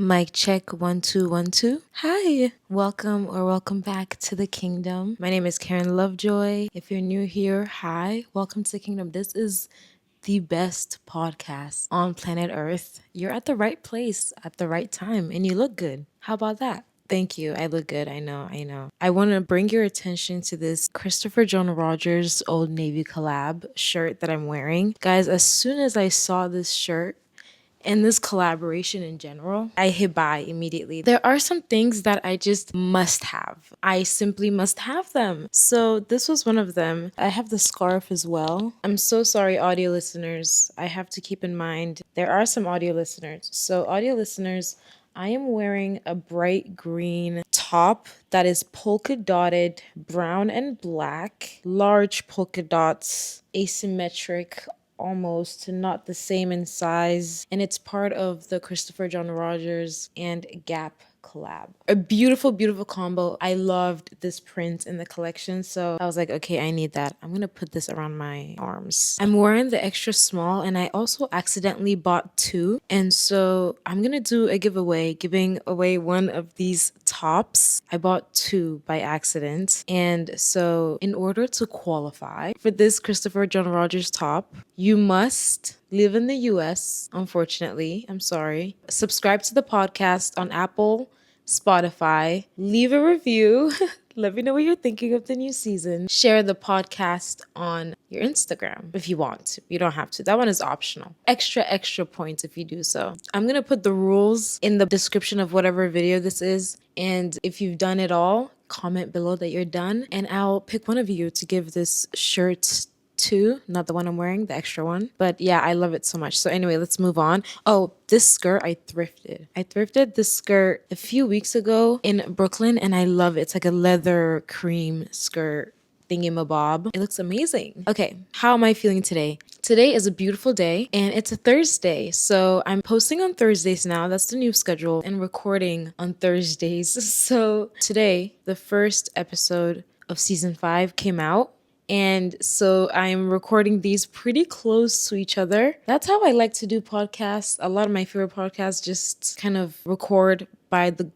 Mic check 1 2 1 2. Hi, welcome back to the kingdom. My name is Karen Lovejoy. If you're new here, hi, welcome to the kingdom. This is the best podcast on planet Earth. You're at the right place at the right time, and you look good. How about that? Thank you. I look good. I know. I want to bring your attention to this Christopher John Rogers Old Navy collab shirt that I'm wearing. Guys, as soon as I saw this shirt, and this collaboration in general, I hit buy immediately. There are some things that I just must have. I simply must have them. So this was one of them. I have the scarf as well. I'm so sorry, audio listeners. I have to keep in mind there are some audio listeners. So audio listeners, I am wearing a bright green top that is polka dotted, brown and black, large polka dots, asymmetric, almost not the same in size, and it's part of the Christopher John Rogers and Gap collab. A beautiful combo. I loved this print in the collection, so I was like, okay, I need that. I'm gonna put this around my arms. I'm wearing the extra small, and I also accidentally bought two, and so I'm gonna do a giveaway, giving away one of these tops. I bought two by accident, and so in order to qualify for this Christopher John Rogers top, you must live in the US, unfortunately. I'm sorry. Subscribe to the podcast on Apple, Spotify, leave a review. Let me know what you're thinking of the new season. Share the podcast on your Instagram if you want to. You don't have to. That one is optional. Extra points if you do so. I'm going to put the rules in the description of whatever video this is. And if you've done it all, comment below that you're done. And I'll pick one of you to give this shirt to, not the one I'm wearing, the extra one. But yeah, I love it so much. So anyway, let's move on. Oh, this skirt I thrifted. I thrifted this skirt a few weeks ago in Brooklyn, and I love it. It's like a leather cream skirt thingamabob. It looks amazing. Okay, how am I feeling today? Today is a beautiful day, and it's a Thursday, so I'm posting on Thursdays now. That's the new schedule, and recording on Thursdays. So today, the first episode of season 5 came out. And so I'm recording these pretty close to each other. That's how I like to do podcasts. A lot of my favorite podcasts just kind of record by the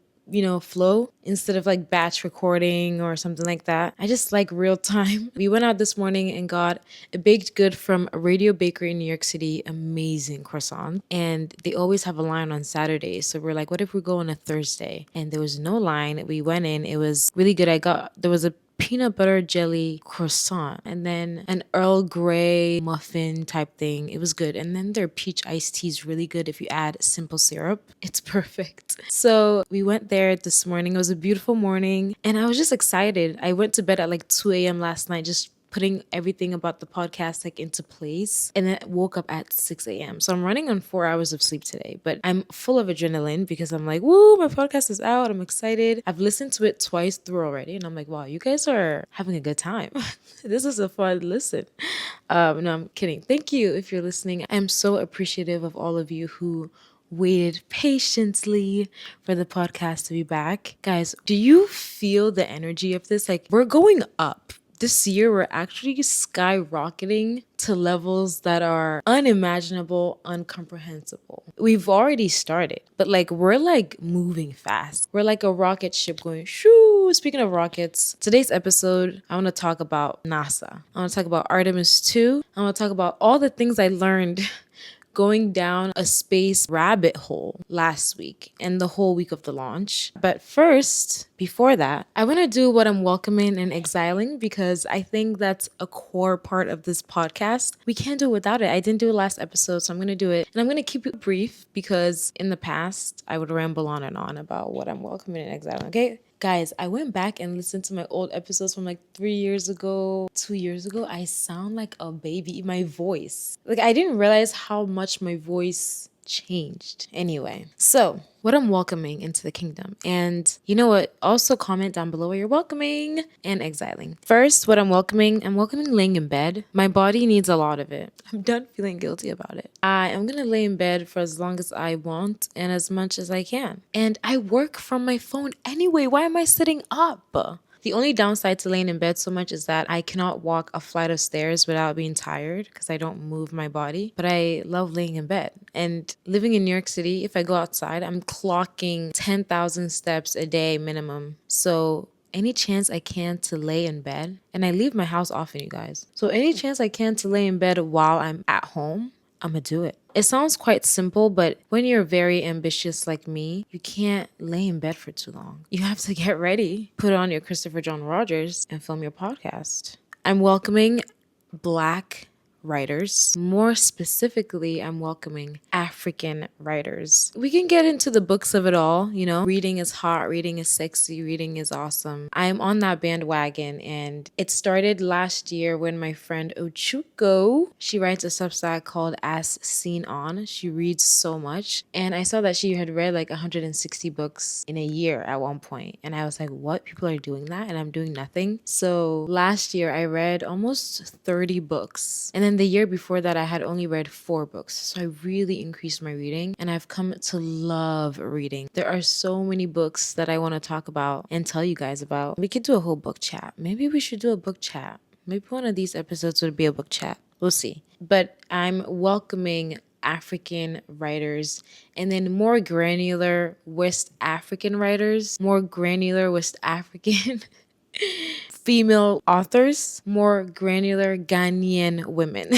flow instead of like batch recording or something like that. I just like real time. We went out this morning and got a baked good from a Radio Bakery in New York City. Amazing croissant. And they always have a line on Saturdays. So we're like, what if we go on a Thursday? And there was no line. We went in. It was really good. There was a peanut butter jelly croissant and then an Earl Grey muffin type thing. It was good. And then their peach iced tea is really good if you add simple syrup. It's perfect. So we went there this morning. It was a beautiful morning and I was just excited. I went to bed at like 2 a.m. last night, just putting everything about the podcast like into place, and then woke up at 6 a.m. So I'm running on 4 hours of sleep today, but I'm full of adrenaline because I'm like, woo, my podcast is out. I'm excited. I've listened to it twice through already, and I'm like, wow, you guys are having a good time. This is a fun listen. No, I'm kidding. Thank you if you're listening. I'm so appreciative of all of you who waited patiently for the podcast to be back. Guys, do you feel the energy of this? Like, we're going up. This year, we're actually skyrocketing to levels that are unimaginable, incomprehensible. We've already started, but like we're like moving fast. We're like a rocket ship going shoo. Speaking of rockets, today's episode, I want to talk about NASA. I want to talk about Artemis 2. I want to talk about all the things I learned going down a space rabbit hole last week and the whole week of the launch. But first, before that, I want to do what I'm welcoming and exiling because I think that's a core part of this podcast. We can't do it without it. I didn't do it last episode, so I'm going to do it. And I'm going to keep it brief because in the past, I would ramble on and on about what I'm welcoming and exiling, okay? Guys, I went back and listened to my old episodes from like 3 years ago, 2 years ago. I sound like a baby. My voice. Like, I didn't realize how much my voice changed. Anyway, so what I'm welcoming into the kingdom. And you know what? Also comment down below what you're welcoming and exiling. First, what I'm welcoming laying in bed. My body needs a lot of it. I'm done feeling guilty about it. I am going to lay in bed for as long as I want and as much as I can. And I work from my phone anyway. Why am I sitting up? The only downside to laying in bed so much is that I cannot walk a flight of stairs without being tired because I don't move my body. But I love laying in bed. And living in New York City, if I go outside, I'm clocking 10,000 steps a day minimum. So any chance I can to lay in bed, and I leave my house often, you guys. So any chance I can to lay in bed while I'm at home, I'm gonna do it. It sounds quite simple, but when you're very ambitious like me, you can't lay in bed for too long. You have to get ready, put on your Christopher John Rogers, and film your podcast. I'm welcoming Black writers. More specifically, I'm welcoming African writers. We can get into the books of it all, you know. Reading is hot, reading is sexy, reading is awesome. I'm on that bandwagon, and it started last year when my friend Ochuko, she writes a Substack called As Seen On. She reads so much, and I saw that she had read like 160 books in a year at one point, and I was like, what? People are doing that and I'm doing nothing? So last year I read almost 30 books, and then the year before that I had only read 4 books. So I really increased my reading, and I've come to love reading. There are so many books that I want to talk about and tell you guys about. We could do a whole book chat. Maybe we should do a book chat. Maybe one of these episodes would be a book chat. We'll see. But I'm welcoming African writers, and then more granular West African writers, more granular West African female authors, more granular Ghanaian women.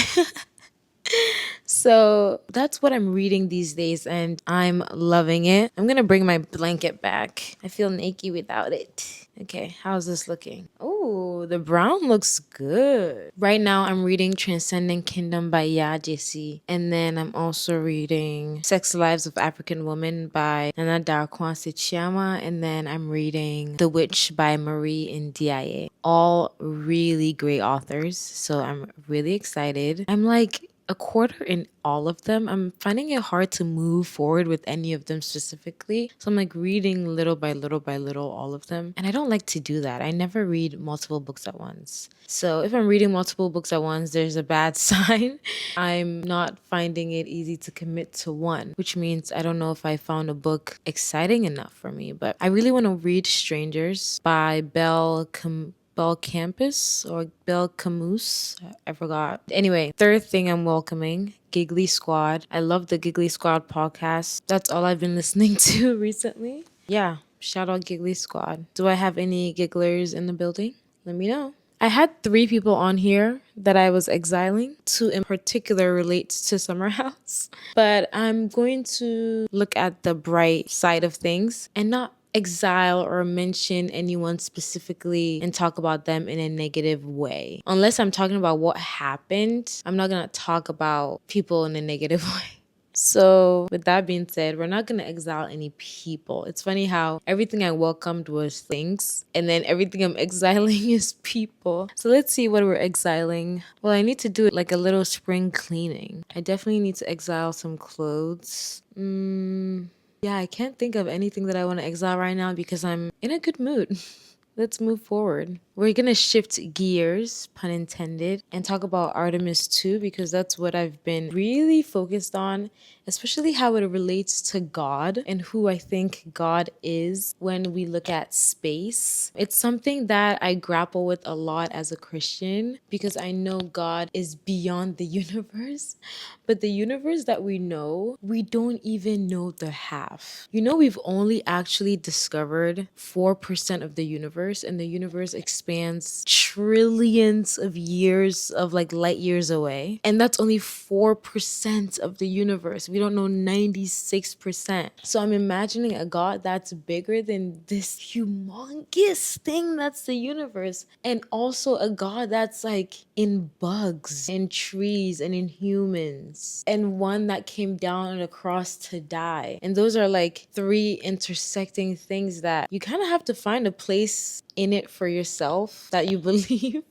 So that's what I'm reading these days, and I'm loving it. I'm gonna bring my blanket back. I feel naked without it. Okay, how's this looking? Oh, the brown looks good. Right now, I'm reading Transcendent Kingdom by Ya JC, and then I'm also reading Sex Lives of African Women by Nana Darkwan Sichiama, and then I'm reading The Witch by Marie Ndiaye. All really great authors, so I'm really excited. I'm like a quarter in all of them. I'm finding it hard to move forward with any of them specifically. So I'm like reading little by little by little all of them. And I don't like to do that. I never read multiple books at once. So if I'm reading multiple books at once, there's a bad sign. I'm not finding it easy to commit to one, which means I don't know if I found a book exciting enough for me. But I really want to read Strangers by Bell Campus or Bell Camus. I forgot. Anyway, third thing I'm welcoming, Giggly Squad. I love the Giggly Squad podcast. That's all I've been listening to recently. Yeah, shout out Giggly Squad. Do I have any gigglers in the building? Let me know. I had 3 people on here that I was exiling. 2 in particular relates to Summer House. But I'm going to look at the bright side of things and not exile or mention anyone specifically and talk about them in a negative way. Unless I'm talking about what happened, I'm not going to talk about people in a negative way. So with that being said, we're not going to exile any people. It's funny how everything I welcomed was things, and then everything I'm exiling is people. So let's see what we're exiling. Well, I need to do like a little spring cleaning. I definitely need to exile some clothes. Yeah, I can't think of anything that I want to exile right now because I'm in a good mood. Let's move forward. We're going to shift gears, pun intended, and talk about Artemis 2 because that's what I've been really focused on, especially how it relates to God and who I think God is when we look at space. It's something that I grapple with a lot as a Christian because I know God is beyond the universe, but the universe that we know, we don't even know the half. You know, we've only actually discovered 4% of the universe, and the universe expands trillions of years of like light years away. And that's only 4% of the universe. We don't know 96%. So I'm imagining a God that's bigger than this humongous thing that's the universe. And also a God that's like in bugs, in trees, and in humans. And one that came down on a cross to die. And those are like 3 intersecting things that you kind of have to find a place in it for yourself that you believe.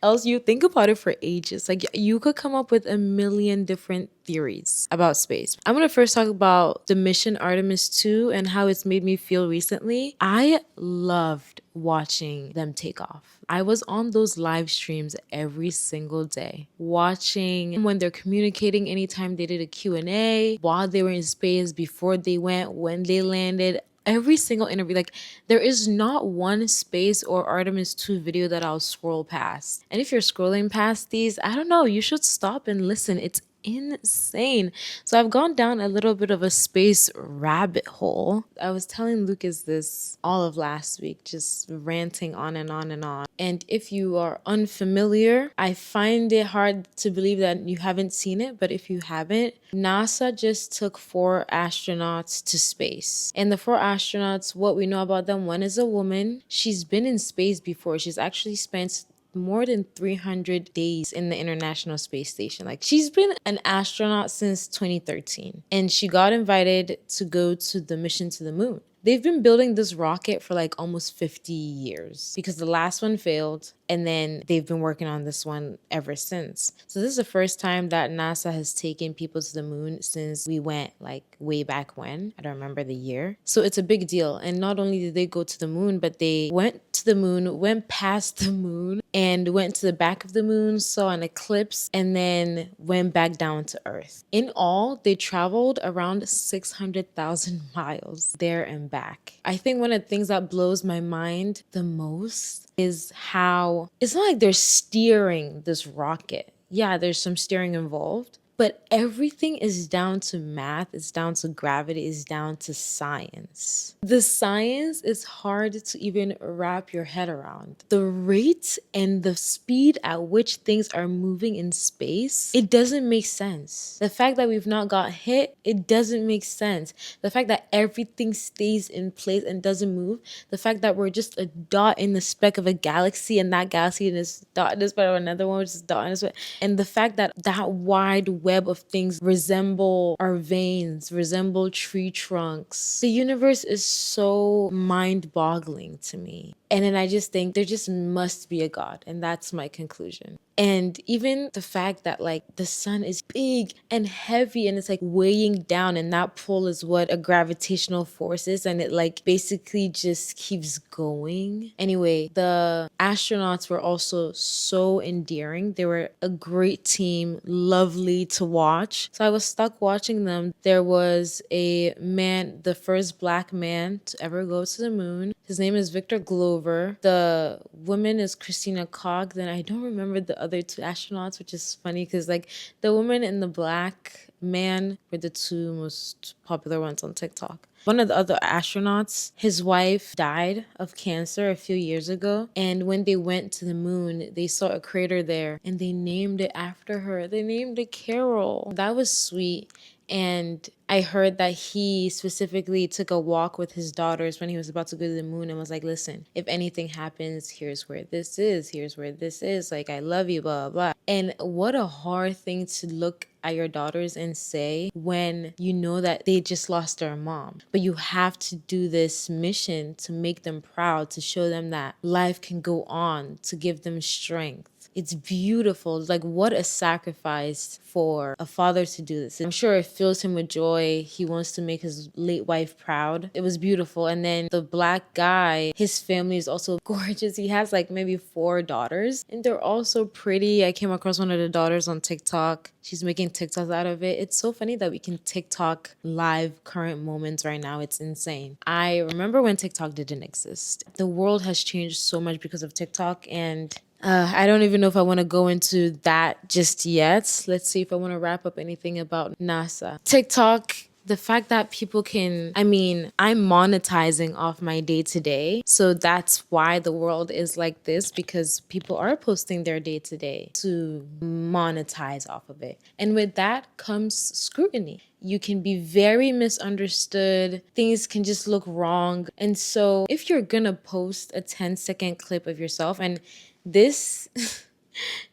Else you think about it for ages. Like you could come up with a million different theories about space. I'm going to first talk about the mission Artemis 2 and how it's made me feel recently. I loved watching them take off. I was on those live streams every single day, watching when they're communicating anytime they did a Q&A, while they were in space, before they went, when they landed, every single interview. Like, there is not one space or Artemis 2 video that I'll scroll past. And if you're scrolling past these, I don't know, you should stop and listen. It's insane. So I've gone down a little bit of a space rabbit hole. I was telling Lucas this all of last week, just ranting on and on and on. And if you are unfamiliar, I find it hard to believe that you haven't seen it, but if you haven't, NASA just took 4 astronauts to space. And the 4 astronauts, what we know about them, one is a woman. She's been in space before. She's actually spent more than 300 days in the International Space Station. Like, she's been an astronaut since 2013, and she got invited to go to the mission to the moon. They've been building this rocket for like almost 50 years because the last one failed, and then they've been working on this one ever since. So this is the first time that NASA has taken people to the moon since we went like way back when. I don't remember the year. So it's a big deal. And not only did they go to the moon, but they went to the moon, went past the moon, and went to the back of the moon, saw an eclipse, and then went back down to Earth. In all, they traveled around 600,000 miles there and back. I think one of the things that blows my mind the most is how it's not like they're steering this rocket. Yeah, there's some steering involved, but everything is down to math, it's down to gravity, it's down to science. The science is hard to even wrap your head around. The rate and the speed at which things are moving in space, it doesn't make sense. The fact that we've not got hit, it doesn't make sense. The fact that everything stays in place and doesn't move, the fact that we're just a dot in the speck of a galaxy, and that galaxy is dot in the speck of another one, which is dot in the speck, and the fact that that wide web of things resemble our veins, resemble tree trunks. The universe is so mind-boggling to me. And then I just think there just must be a God. And that's my conclusion. And even the fact that like the sun is big and heavy and it's like weighing down, and that pull is what a gravitational force is, and it like basically just keeps going. Anyway, the astronauts were also so endearing. They were a great team, lovely to watch. So I was stuck watching them. There was a man, the first Black man to ever go to the moon. His name is Victor Glover. The woman is Christina Koch. Then I don't remember the other 2 astronauts, which is funny because like the woman and the Black man were the 2 most popular ones on TikTok. One of the other astronauts, his wife died of cancer a few years ago. And when they went to the moon, they saw a crater there and they named it after her. They named it Carol. That was sweet. And I heard that he specifically took a walk with his daughters when he was about to go to the moon and was like, listen, if anything happens, here's where this is. Here's where this is. Like, I love you, blah, blah, blah. And what a hard thing to look at your daughters and say when you know that they just lost their mom. But you have to do this mission to make them proud, to show them that life can go on, to give them strength. It's beautiful. Like, what a sacrifice for a father to do this. I'm sure it fills him with joy. He wants to make his late wife proud. It was beautiful. And then the Black guy, his family is also gorgeous. He has like maybe 4 daughters, and they're all so pretty. I came across one of the daughters on TikTok. She's making TikToks out of it. It's so funny that we can TikTok live current moments right now. It's insane. I remember when TikTok didn't exist. The world has changed so much because of TikTok, and I don't even know if I want to go into that just yet. Let's see if I want to wrap up anything about NASA. TikTok, the fact that people can, I'm monetizing off my day-to-day. So that's why the world is like this, because people are posting their day-to-day to monetize off of it. And with that comes scrutiny. You can be very misunderstood. Things can just look wrong. And so if you're gonna post a 10-second clip of yourself, and this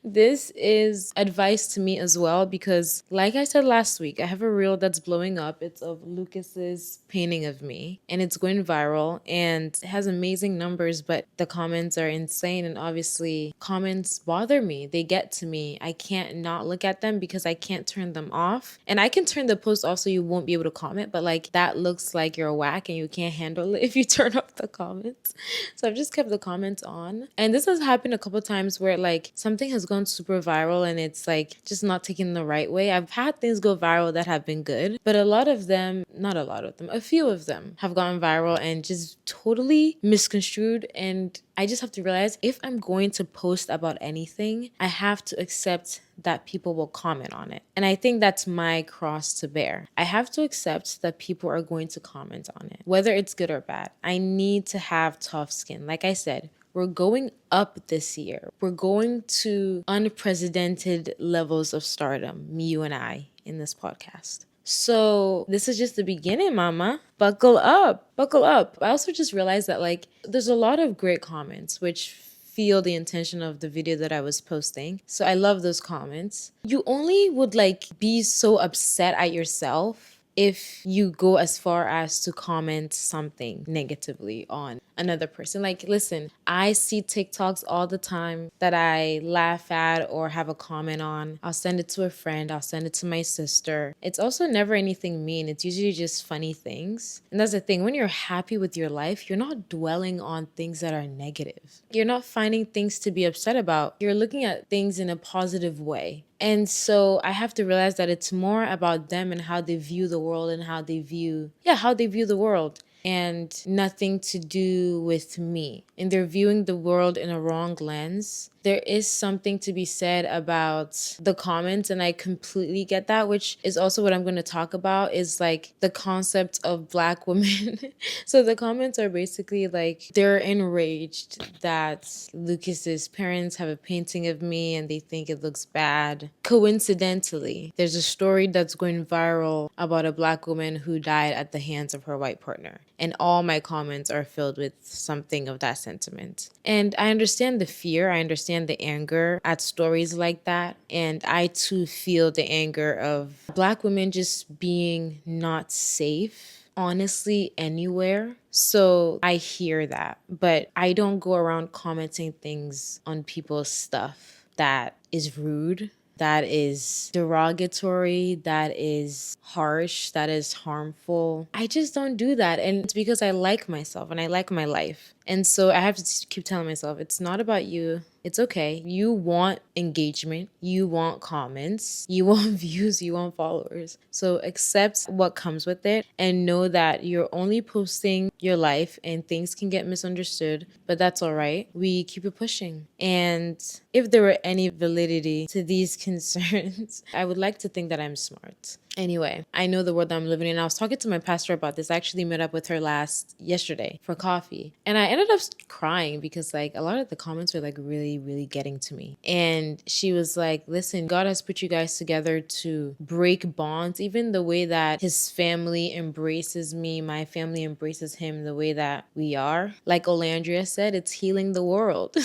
this is advice to me as well, because like I said last week, I have a reel that's blowing up. It's of Lucas's painting of me, and it's going viral, and it has amazing numbers, but the comments are insane. And obviously comments bother me. They get to me. I can't not look at them because I can't turn them off. And I can turn the post off so you won't be able to comment, but like that looks like you're whack and you can't handle it if you turn off the comments. So I've just kept the comments on. And this has happened a couple times where like some something has gone super viral and it's like just not taken the right way. I've had things go viral that have been good, but a lot of them, not a lot of them, a few of them have gone viral and just totally misconstrued. And I just have to realize if I'm going to post about anything, I have to accept that people will comment on it. And I think that's my cross to bear. I have to accept that people are going to comment on it, whether it's good or bad. I need to have tough skin. Like I said, we're going up this year. We're going to unprecedented levels of stardom, me, you, and I, in this podcast. So this is just the beginning, mama. Buckle up. Buckle up. I also just realized that like there's a lot of great comments, which feel the intention of the video that I was posting. So I love those comments. You only would like be so upset at yourself if you go as far as to comment something negatively on another person. Like, listen, I see TikToks all the time that I laugh at or have a comment on. I'll send it to a friend. I'll send it to my sister. It's also never anything mean. It's usually just funny things. And that's the thing. When you're happy with your life, you're not dwelling on things that are negative. You're not finding things to be upset about. You're looking at things in a positive way. And so I have to realize that it's more about them and how they view the world and how they view the world, and nothing to do with me. And they're viewing the world in a wrong lens. There is something to be said about the comments, and I completely get that, which is also what I'm going to talk about, is like the concept of Black women. So the comments are basically like they're enraged that Lucas's parents have a painting of me and they think it looks bad. Coincidentally, there's a story that's going viral about a Black woman who died at the hands of her white partner. And all my comments are filled with something of that sentiment. And I understand the fear. I understand the anger at stories like that. And I too feel the anger of Black women just being not safe, honestly, anywhere. So I hear that. But I don't go around commenting things on people's stuff that is rude, that is derogatory, that is harsh, that is harmful. I just don't do that. And it's because I like myself and I like my life. And so I have to keep telling myself, it's not about you. It's okay. You want engagement. You want comments. You want views. You want followers. So accept what comes with it and know that you're only posting your life and things can get misunderstood, but that's all right. We keep it pushing. And if there were any validity to these concerns, I would like to think that I'm smart. Anyway, I know the world that I'm living in. I was talking to my pastor about this. I actually met up with her yesterday for coffee. And I ended up crying because like a lot of the comments were like really, really getting to me. And she was like, listen, God has put you guys together to break bonds. Even the way that his family embraces me, my family embraces him, the way that we are. Like Olandria said, it's healing the world.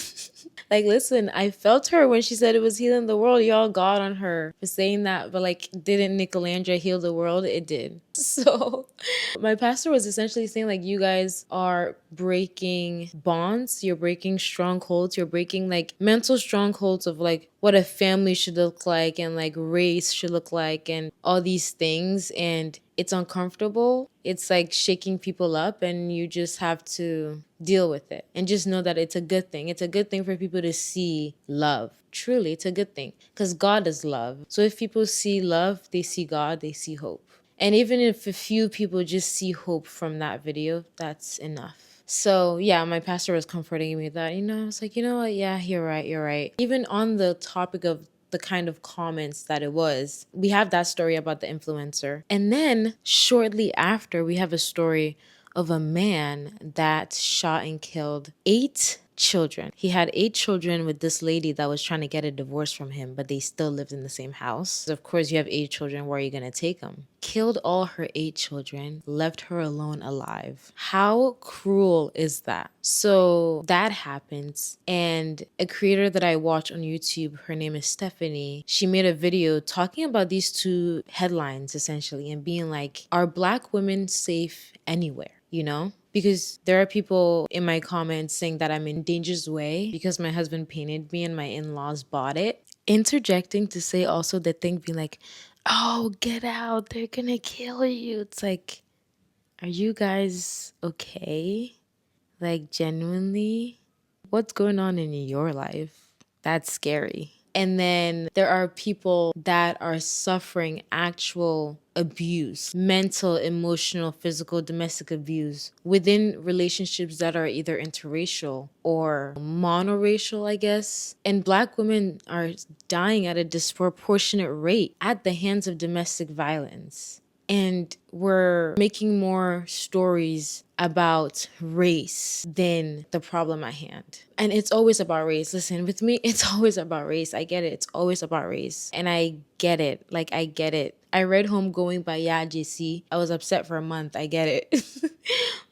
Like, listen, I felt her when she said it was healing the world. Y'all got on her for saying that. But like, didn't Nicolandra heal the world? It did. So my pastor was essentially saying like, you guys are breaking bonds. You're breaking strongholds. You're breaking like mental strongholds of like what a family should look like and like race should look like and all these things. And it's uncomfortable. It's like shaking people up and you just have to deal with it and just know that it's a good thing. It's a good thing for people to see love. Truly, it's a good thing because God is love. So if people see love, they see God, they see hope. And even if a few people just see hope from that video, that's enough. So yeah, my pastor was comforting me that, I was like, you know what? Yeah, you're right. Even on the topic of the kind of comments that it was, we have that story about the influencer. And then shortly after, we have a story of a man that shot and killed 8 children. He had 8 children with this lady that was trying to get a divorce from him, but they still lived in the same house. Of course, you have 8 children. Where are you going to take them? Killed all her 8 children, left her alone alive. How cruel is that? So that happens. And a creator that I watch on YouTube, her name is Stephanie, she made a video talking about these 2 headlines essentially and being like, are Black women safe anywhere? Because there are people in my comments saying that I'm in danger's way because my husband painted me and my in-laws bought it. Interjecting to say also the thing being like, oh, get out, they're gonna kill you. It's like, are you guys okay? Like, genuinely? What's going on in your life? That's scary. And then there are people that are suffering actual abuse, mental, emotional, physical, domestic abuse within relationships that are either interracial or monoracial, I guess. And Black women are dying at a disproportionate rate at the hands of domestic violence. And we're making more stories about race than the problem at hand. And it's always about race. Listen, with me, it's always about race. I get it. It's always about race. And I get it. Like, I get it. I read Homegoing by Ya JC. I was upset for a month. I get it.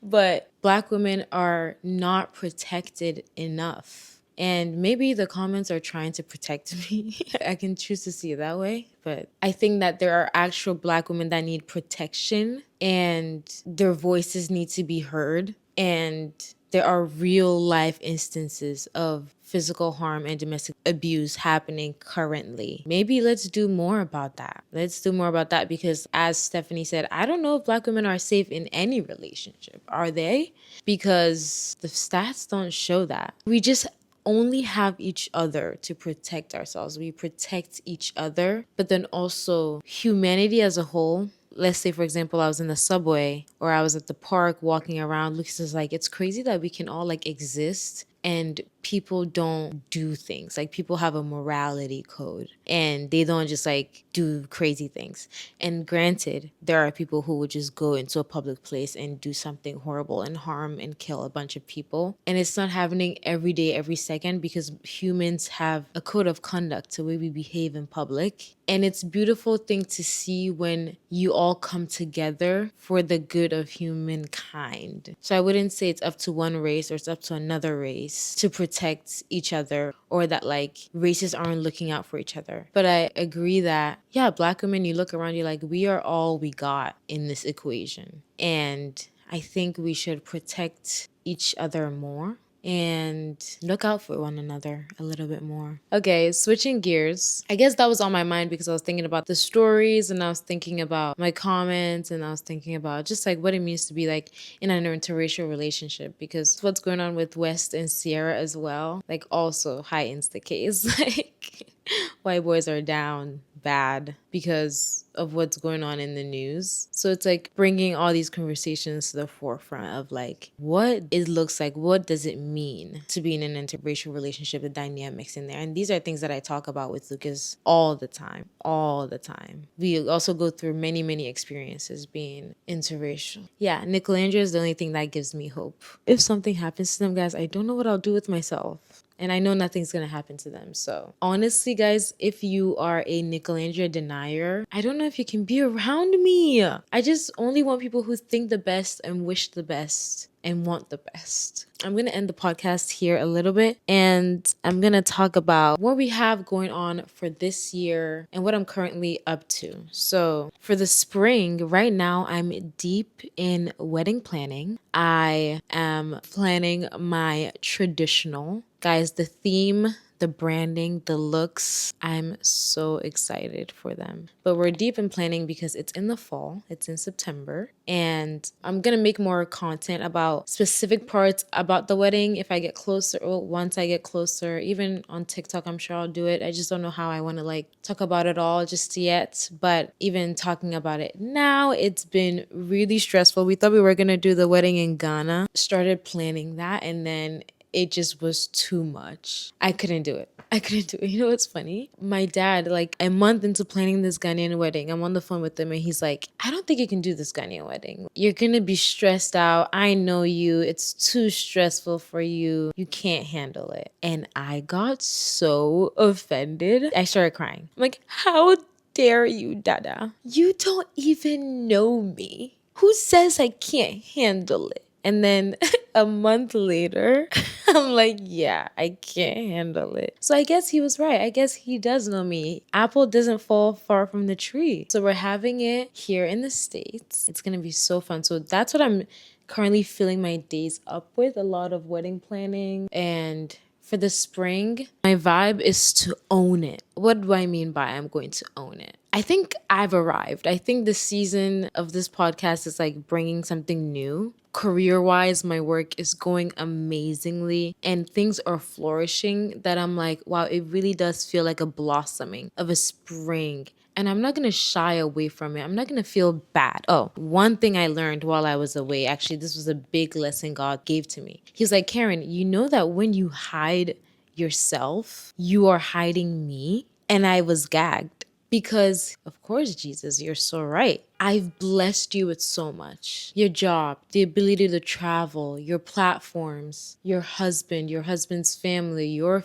But Black women are not protected enough. And maybe the comments are trying to protect me. I can choose to see it that way. But I think that there are actual Black women that need protection and their voices need to be heard. And there are real life instances of physical harm and domestic abuse happening currently. Maybe let's do more about that. Let's do more about that because, as Stephanie said, I don't know if Black women are safe in any relationship. Are they? Because the stats don't show that. We just only have each other to protect ourselves. We protect each other, but then also humanity as a whole. Let's say, for example, I was in the subway or I was at the park walking around. Lucas like, it's crazy that we can all like exist and people don't do things. Like, people have a morality code and they don't just like do crazy things. And granted, there are people who would just go into a public place and do something horrible and harm and kill a bunch of people. And it's not happening every day, every second, because humans have a code of conduct, the way we behave in public. And it's a beautiful thing to see when you all come together for the good of humankind. So I wouldn't say it's up to one race or it's up to another race to protect each other, or that like races aren't looking out for each other. But I agree that, yeah, Black women, you look around, you're like, we are all we got in this equation. And I think we should protect each other more and look out for one another a little bit more. Okay, switching gears. I guess that was on my mind because I was thinking about the stories and I was thinking about my comments and I was thinking about just like what it means to be like in an interracial relationship, because what's going on with West and Sierra as well, like also heightens the case. Like, white boys are down bad because of what's going on in the news. So it's like bringing all these conversations to the forefront of like what it looks like, what does it mean to be in an interracial relationship, the dynamics in there. And these are things that I talk about with Lucas all the time, all the time. We also go through many, many experiences being interracial. Yeah, Nicolandria is the only thing that gives me hope. If something happens to them, guys, I don't know what I'll do with myself. And I know nothing's going to happen to them. So honestly, guys, if you are a Nicolandria denier, I don't know if you can be around me. I just only want people who think the best and wish the best and want the best. I'm going to end the podcast here a little bit and I'm going to talk about what we have going on for this year and what I'm currently up to. So for the spring, right now, I'm deep in wedding planning. I am planning my traditional. Guys, the theme, the branding, the looks, I'm so excited for them. But we're deep in planning because it's in the fall, it's in September, and I'm gonna make more content about specific parts about the wedding if I get closer, or once I get closer. Even on TikTok, I'm sure I'll do it. I just don't know how I want to like talk about it all just yet. But even talking about it now, it's been really stressful. We thought we were gonna do the wedding in Ghana, started planning that, and then it just was too much. I couldn't do it. You know what's funny? My dad, like a month into planning this Ghanaian wedding, I'm on the phone with him and he's like, I don't think you can do this Ghanaian wedding. You're going to be stressed out. I know you. It's too stressful for you. You can't handle it. And I got so offended. I started crying. I'm like, how dare you, Dada? You don't even know me. Who says I can't handle it? And then a month later, I'm like, yeah, I can't handle it. So I guess he was right. I guess he does know me. Apple doesn't fall far from the tree. So we're having it here in the States. It's going to be so fun. So that's what I'm currently filling my days up with, a lot of wedding planning. And for the spring, my vibe is to own it. What do I mean by I'm going to own it? I think I've arrived. I think the season of this podcast is like bringing something new. Career wise, my work is going amazingly and things are flourishing that I'm like, wow, it really does feel like a blossoming of a spring. And I'm not going to shy away from it. I'm not going to feel bad. Oh, one thing I learned while I was away, actually, this was a big lesson God gave to me. He was like, Karen, you know that when you hide yourself, you are hiding me. And I was gagged because, of course, Jesus, you're so right. I've blessed you with so much. Your job, the ability to travel, your platforms, your husband's family, your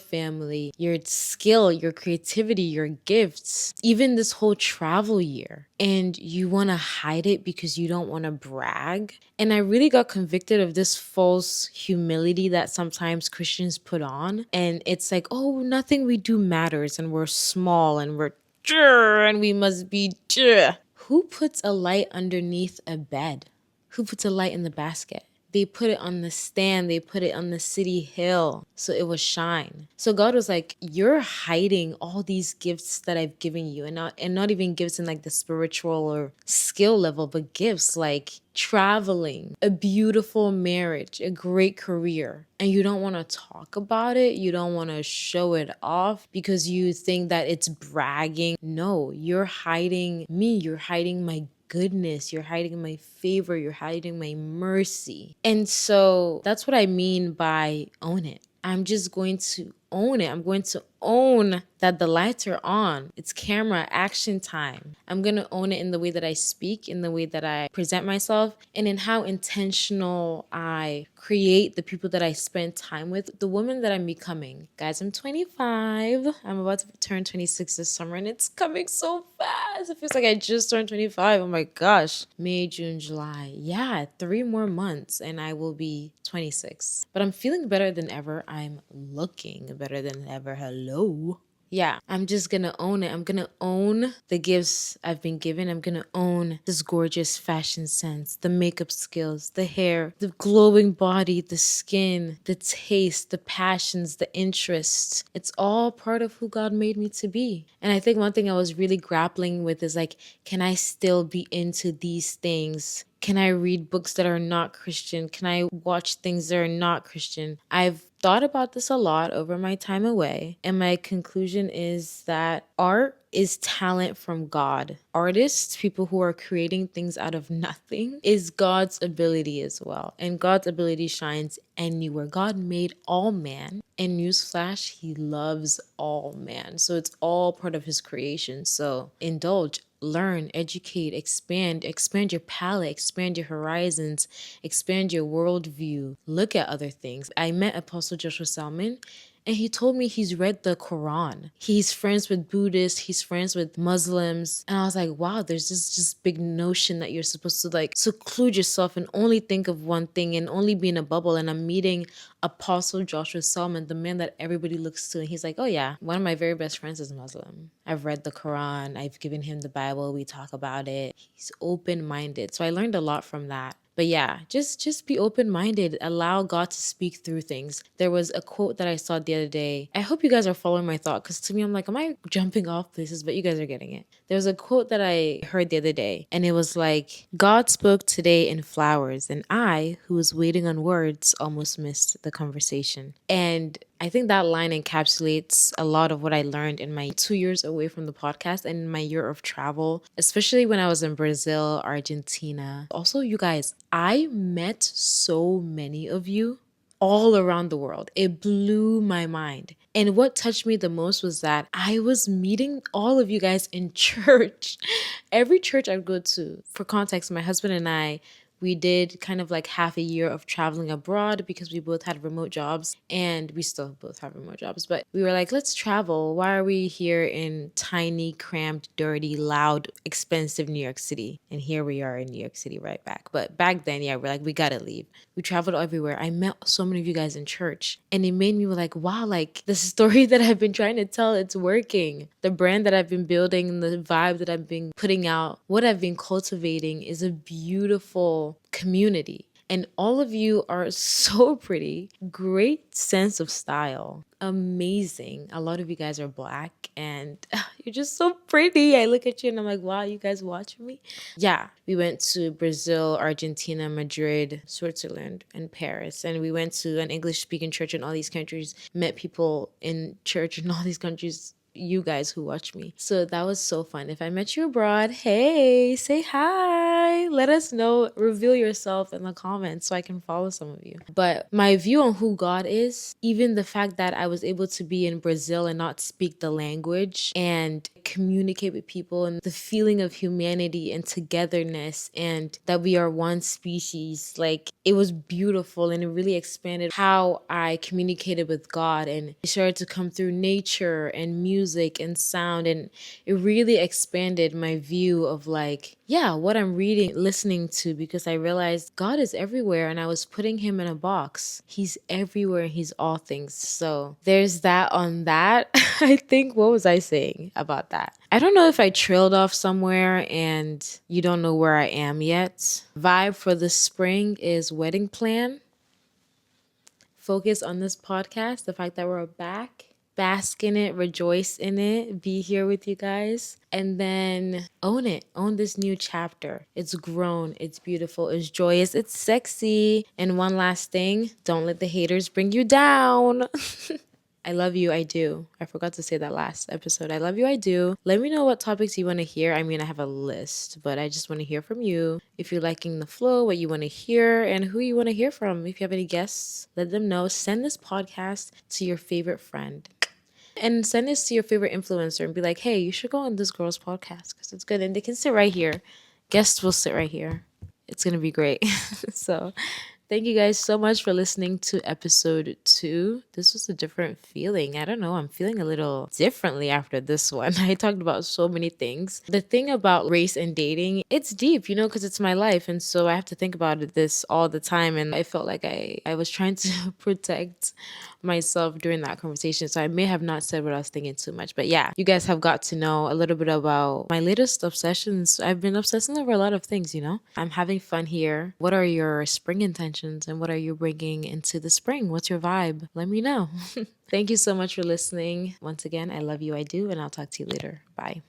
skill, your creativity, your gifts, even this whole travel year. And you want to hide it because you don't want to brag. And I really got convicted of this false humility that sometimes Christians put on. And it's like, oh, nothing we do matters and we're small and we're and we must be. Who puts a light underneath a bed? Who puts a light in the basket? They put it on the stand. They put it on the city hill so it will shine. So God was like, you're hiding all these gifts that I've given you, and not even gifts in like the spiritual or skill level, but gifts like traveling, a beautiful marriage, a great career. And you don't want to talk about it. You don't want to show it off because you think that it's bragging. No, you're hiding me. You're hiding my goodness, you're hiding my favor, you're hiding my mercy. And so that's what I mean by own it. I'm just going to own it. I'm going to own that the lights are on. It's camera action time. I'm going to own it in the way that I speak, in the way that I present myself, and in how intentional I create the people that I spend time with, the woman that I'm becoming. Guys, I'm 25. I'm about to turn 26 this summer, and it's coming so fast. It feels like I just turned 25. Oh my gosh. May, June, July. Yeah, 3 more months, and I will be 26. But I'm feeling better than ever. I'm looking better than ever. Hello. Yeah, I'm just gonna own it. I'm gonna own the gifts I've been given. I'm gonna own this gorgeous fashion sense, the makeup skills, the hair, the glowing body, the skin, the taste, the passions, the interests. It's all part of who God made me to be. And I think one thing I was really grappling with is like, can I still be into these things? Can I read books that are not Christian? Can I watch things that are not Christian? I've thought about this a lot over my time away, and my conclusion is that art is talent from God. Artists, people who are creating things out of nothing, is God's ability as well. And God's ability shines anywhere. God made all man. And newsflash, he loves all man. So it's all part of his creation. So indulge, learn, educate, expand your palette, expand your horizons, expand your worldview, look at other things. I met Apostle Joshua Salmon, and he told me he's read the Quran. He's friends with Buddhists, he's friends with Muslims. And I was like, wow, there's this just big notion that you're supposed to like seclude yourself and only think of one thing and only be in a bubble. And I'm meeting Apostle Joshua Salmon, the man that everybody looks to. And he's like, oh yeah, one of my very best friends is Muslim. I've read the Quran, I've given him the Bible, we talk about it. He's open-minded. So I learned a lot from that. But yeah, just be open-minded. Allow God to speak through things. There was a quote that I saw the other day. I hope you guys are following my thought, because to me, I'm like, am I jumping off places? But you guys are getting it. There was a quote that I heard the other day, and it was like, God spoke today in flowers, and I, who was waiting on words, almost missed the conversation. And I think that line encapsulates a lot of what I learned in my 2 years away from the podcast and in my year of travel, especially when I was in Brazil, Argentina. Also, you guys, I met so many of you all around the world. It blew my mind. And what touched me the most was that I was meeting all of you guys in church. Every church I'd go to. For context, my husband and I, we did kind of like half a year of traveling abroad because we both had remote jobs, and we still both have remote jobs. But we were like, let's travel. Why are we here in tiny, cramped, dirty, loud, expensive New York City? And here we are in New York City right back. But back then, yeah, we're like, we gotta leave. We traveled everywhere. I met so many of you guys in church, and it made me like, wow, like the story that I've been trying to tell, it's working. The brand that I've been building, the vibe that I've been putting out, what I've been cultivating is a beautiful community. And all of you are so pretty. Great sense of style. Amazing. A lot of you guys are black and you're just so pretty. I look at you and I'm like, wow, you guys watching me? Yeah, we went to Brazil, Argentina, Madrid, Switzerland, and Paris. And we went to an English speaking church in all these countries, met people in church in all these countries, you guys who watch me. So that was so fun. If I met you abroad, hey, say hi. Let us know. Reveal yourself in the comments so I can follow some of you. But my view on who God is, even the fact that I was able to be in Brazil and not speak the language and communicate with people, and the feeling of humanity and togetherness, and that we are one species, like it was beautiful, and it really expanded how I communicated with God, and it started to come through nature and music and sound, and it really expanded my view of like, yeah, what I'm reading, listening to, because I realized God is everywhere and I was putting him in a box. He's everywhere. He's all things. So there's that on that. I think, what was I saying about that? I don't know if I trailed off somewhere and you don't know where I am yet. Vibe for the spring is wedding plan. Focus on this podcast, the fact that we're back. Bask in it, rejoice in it, be here with you guys, and then own it. Own this new chapter. It's grown, it's beautiful, it's joyous, it's sexy. And one last thing, don't let the haters bring you down. I love you, I do. I forgot to say that last episode. I love you, I do. Let me know what topics you want to hear. I mean, I have a list, but I just want to hear from you. If you're liking the flow, what you want to hear, and who you want to hear from. If you have any guests, let them know. Send this podcast to your favorite friend. And send this to your favorite influencer and be like, hey, you should go on this girl's podcast because it's good. And they can sit right here. Guests will sit right here. It's going to be great. So thank you guys so much for listening to episode 2. This was a different feeling. I don't know. I'm feeling a little differently after this one. I talked about so many things. The thing about race and dating, it's deep, you know, because it's my life. And so I have to think about this all the time. And I felt like I was trying to protect myself during that conversation. So I may have not said what I was thinking too much. But yeah, you guys have got to know a little bit about my latest obsessions. I've been obsessing over a lot of things, you know. I'm having fun here. What are your spring intentions and what are you bringing into the spring? What's your vibe? Let me know. Thank you so much for listening. Once again, I love you, I do, and I'll talk to you later. Bye.